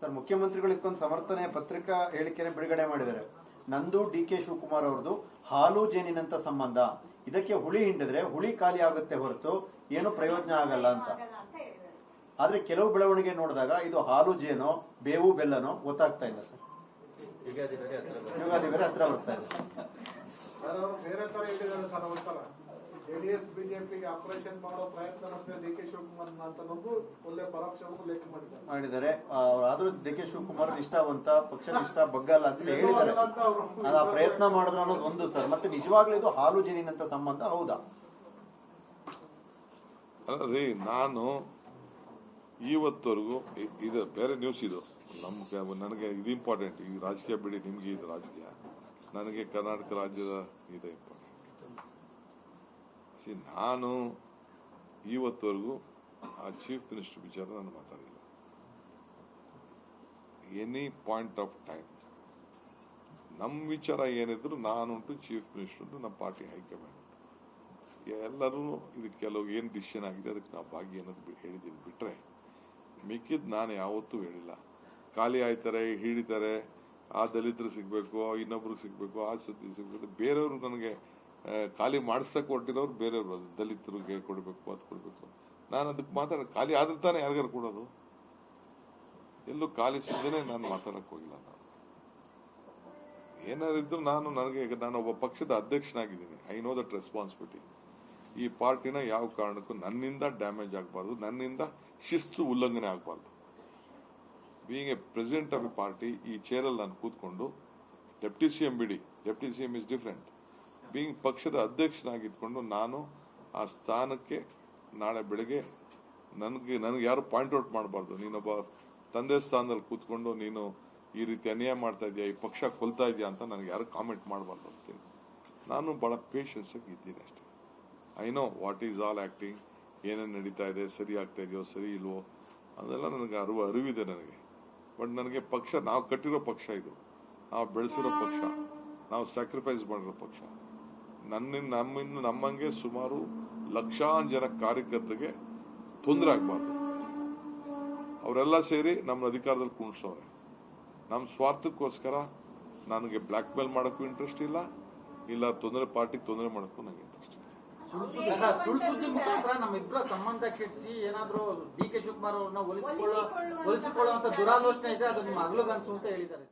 Sir, ಮುಖ್ಯಮಂತ್ರಿಗಳು ಇದಕ್ಕೊಂದು ಸಮರ್ಥನೆ ಪತ್ರಿಕಾ ಹೇಳಿಕೆಯನ್ನು ಬಿಡುಗಡೆ ಮಾಡಿದ್ದಾರೆ. ನಂದು ಡಿ.ಕೆ. ಶಿವಕುಮಾರ್ ಅವರದು ಹಾಲು ಜೇನಿನಂತ ಸಂಬಂಧ, ಇದಕ್ಕೆ ಹುಳಿ ಹಿಂಡಿದ್ರೆ ಹುಳಿ ಖಾಲಿ ಆಗುತ್ತೆ ಹೊರತು ಏನು ಪ್ರಯೋಜನ ಆಗಲ್ಲ ಅಂತ. ಆದ್ರೆ ಕೆಲವು ಬೆಳವಣಿಗೆ ನೋಡಿದಾಗ ಇದು ಹಾಲು ಜೇನೋ ಬೇವು ಬೆಲ್ಲನೋ ಗೊತ್ತಾಗ್ತಾ ಇಲ್ಲ ಸರ್. ಯುಗಾದಿ ಬೇರೆ ಹತ್ರ ಬರ್ತಾ ಇದೆ. ಬೇರೆ ತರ ಹೇಳಿದ್ದಾರೆ ಸರ್. ಅವತ್ತರ ಜೆಡಿಎಸ್ ಬಿಜೆಪಿಗೆ ಆಪರೇಷನ್ ಮಾಡೋ ಪ್ರಯತ್ನ ಮಾಡ್ತಾರೆ ಡಿ.ಕೆ. ಶಿವಕುಮಾರ್ ಅಂತ ಒಳ್ಳೆ ಪರೋಕ್ಷ ಉಲ್ಲೇಖ ಮಾಡಿದ್ದಾರೆ. ಆದ್ರೂ ಡಿ.ಕೆ. ಶಿವಕುಮಾರ್ ನಿಷ್ಠಾವಂತ, ಪಕ್ಷ ನಿಷ್ಠಾ ಬಗ್ಗಲ್ಲ ಅಂತ ಹೇಳಿದ್ದಾರೆ. ಆ ಪ್ರಯತ್ನ ಮಾಡಿದ್ರು ಅನ್ನೋದು ಒಂದು ಸರ್. ಮತ್ತೆ ನಿಜವಾಗ್ಲೂ ಇದು ಹಾಲು ಜೇನಿನಂತ ಸಂಬಂಧ ಹೌದಾ? ಅದೇ ನಾನು ಇವತ್ತವರೆಗೂ ಇದು ಬೇರೆ ನ್ಯೂಸ್ ಇದು ನನಗೆ ಇದು ಇಂಪಾರ್ಟೆಂಟ್. ಈ ರಾಜಕೀಯ ಬಿಡಿ, ನಿಮ್ಗೆ ಇದು ರಾಜಕೀಯ, ನನಗೆ ಕರ್ನಾಟಕ ರಾಜ್ಯದ ಇದೆ ಇಂಪಾರ್ಟೆಂಟ್. ನಾನು ಇವತ್ತವರೆಗೂ ಆ ಚೀಫ್ ಮಿನಿಸ್ಟರ್ ವಿಚಾರ ನಾನು ಮಾತಾಡಿಲ್ಲ. ಎನಿ ಪಾಯಿಂಟ್ ಆಫ್ ಟೈಮ್ ನಮ್ಮ ವಿಚಾರ ಏನಿದ್ರು ನಾನುಂಟು, ಚೀಫ್ ಮಿನಿಸ್ಟರ್ ಉಂಟು, ನಮ್ಮ ಪಾರ್ಟಿ ಹೈಕಮಾಂಡ್ ಎಲ್ಲರೂ ಇದಕ್ಕೆ ಕೆಲವು ಏನು ಡಿಸಿಷನ್ ಆಗಿದೆ ಅದಕ್ಕೆ ನಾವು ಭಾಗಿ ಅನ್ನೋದು ಹೇಳಿದ್ದೀನಿ. ಬಿಟ್ರೆ ಮಿಕ್ಕಿದ್ ನಾನು ಯಾವತ್ತೂ ಹೇಳಿಲ್ಲ. ಖಾಲಿ ಆಯ್ತಾರೆ, ಹಿಡಿತಾರೆ, ಆ ದಲಿತರು ಸಿಗ್ಬೇಕು, ಇನ್ನೊಬ್ರಿಗೆ ಸಿಗ್ಬೇಕು, ಆ ಸುದ್ದಿ ಸಿಗ್ಬೇಕು. ಬೇರೆಯವರು ನನಗೆ ಖಾಲಿ ಮಾಡಿಸಕ್ಕೆ ಹೊರಟಿರೋರು ಬೇರೆಯವರು, ಅದು ದಲಿತರಿಗೆ ಕೊಡಬೇಕು, ಅದು ಕೊಡಬೇಕು. ನಾನು ಅದಕ್ಕೆ ಖಾಲಿ ಆದ್ರೆ ತಾನೇ ಯಾರಿಗಾರು ಕೊಡೋದು. ಎಲ್ಲೂ ಖಾಲಿ ಸುದ್ದೇನೆ ನಾನು ಮಾತಾಡಕ್ ಹೋಗಿಲ್ಲ. ನಾನು ಏನಾರಿದ್ರು ನಾನು ಒಬ್ಬ ಪಕ್ಷದ ಅಧ್ಯಕ್ಷನಾಗಿದ್ದೀನಿ. I know that responsibility. ಈ ಪಾರ್ಟಿನ ಯಾವ ಕಾರಣಕ್ಕೂ ನನ್ನಿಂದ ಡ್ಯಾಮೇಜ್ ಆಗಬಾರ್ದು, ನನ್ನಿಂದ ಶಿಸ್ತು ಉಲ್ಲಂಘನೆ ಆಗಬಾರ್ದು. Being A president of A party, ಈ ಚೇರಲ್ಲಿ ನಾನು ಕೂತ್ಕೊಂಡು, ಡೆಪ್ಟಿ ಸಿಎಂ ಬಿಡಿ, deputy CM is different. Being ಪಕ್ಷದ ಅಧ್ಯಕ್ಷನಾಗಿದ್ಕೊಂಡು ನಾನು ಆ ಸ್ಥಾನಕ್ಕೆ ನಾಳೆ ಬೆಳಗ್ಗೆ ನನಗೆ ಯಾರು ಪಾಯಿಂಟ್ ಔಟ್ ಮಾಡಬಾರ್ದು. ನೀನೊಬ್ಬ ತಂದೆ ಸ್ಥಾನದಲ್ಲಿ ಕೂತ್ಕೊಂಡು ನೀನು ಈ ರೀತಿ ಅನ್ಯಾಯ ಮಾಡ್ತಾ ಇದೆಯಾ, ಈ ಪಕ್ಷ ಕೊಲ್ತಾ ಇದೆಯಾ ಅಂತ ನನಗೆ ಯಾರು ಕಾಮೆಂಟ್ ಮಾಡಬಾರ್ದು ಅಂತೀನಿ. ನಾನು ಬಹಳ ಪೇಷನ್ಸ್ ಆಗಿ ಇದ್ದೀನಿ ಅಷ್ಟೇ. I know what is all acting, ಏನೇನು ನಡೀತಾ ಇದೆ, ಸರಿ ಆಗ್ತಾ ಇದೆಯೋ ಸರಿ ಇಲ್ವೋ ಅದೆಲ್ಲ ನನಗೆ ಅರಿವಿದೆ ನನಗೆ. ಬಟ್ ನನಗೆ ಪಕ್ಷ, ನಾವು ಕಟ್ಟಿರೋ ಪಕ್ಷ ಇದು, ನಾವು ಬೆಳೆಸಿರೋ ಪಕ್ಷ, ನಾವು ಸ್ಯಾಕ್ರಿಫೈಸ್ ಮಾಡಿರೋ ಪಕ್ಷ. ನಮ್ಮಂಗೆ ಸುಮಾರು ಲಕ್ಷಾಂತರ ಜನ ಕಾರ್ಯಕರ್ತರಿಗೆ ತೊಂದರೆ ಆಗಬಾರ್ದು. ಅವರೆಲ್ಲ ಸೇರಿ ನಮ್ಮ ಅಧಿಕಾರದಲ್ಲಿ ಕುಣಿಸೋರೆ. ನಮ್ಮ ಸ್ವಾರ್ಥಕ್ಕೋಸ್ಕರ ನನಗೆ ಬ್ಲಾಕ್ ಮೇಲ್ ಮಾಡೋಕ್ಕೂ ಇಂಟ್ರೆಸ್ಟ್ ಇಲ್ಲ, ಪಾರ್ಟಿಗೆ ತೊಂದರೆ ಮಾಡೋಕ್ಕೂ ನನಗೆ ಇಂಟ್ರೆಸ್ಟ್ ಇಲ್ಲ. ಸುಳ್ಳು ಸುದ್ದಿ ಮುಖಾಂತರ ನಮ್ಮಿಬ್ಬರ ಸಂಬಂಧ ಕೆಡಿಸಿ ಏನಾದ್ರೂ ಡಿ.ಕೆ. ಶಿವಕುಮಾರ್ ಅವ್ರನ್ನ ಒಲಿಸಿಕೊಳ್ಳುವಂತ ದುರಾಲೋಚನೆ ಇದೆ, ಅದು ನಿಮ್ಮ ಹಗಲುಗನಸು ಅಂತ ಹೇಳಿದ್ದಾರೆ.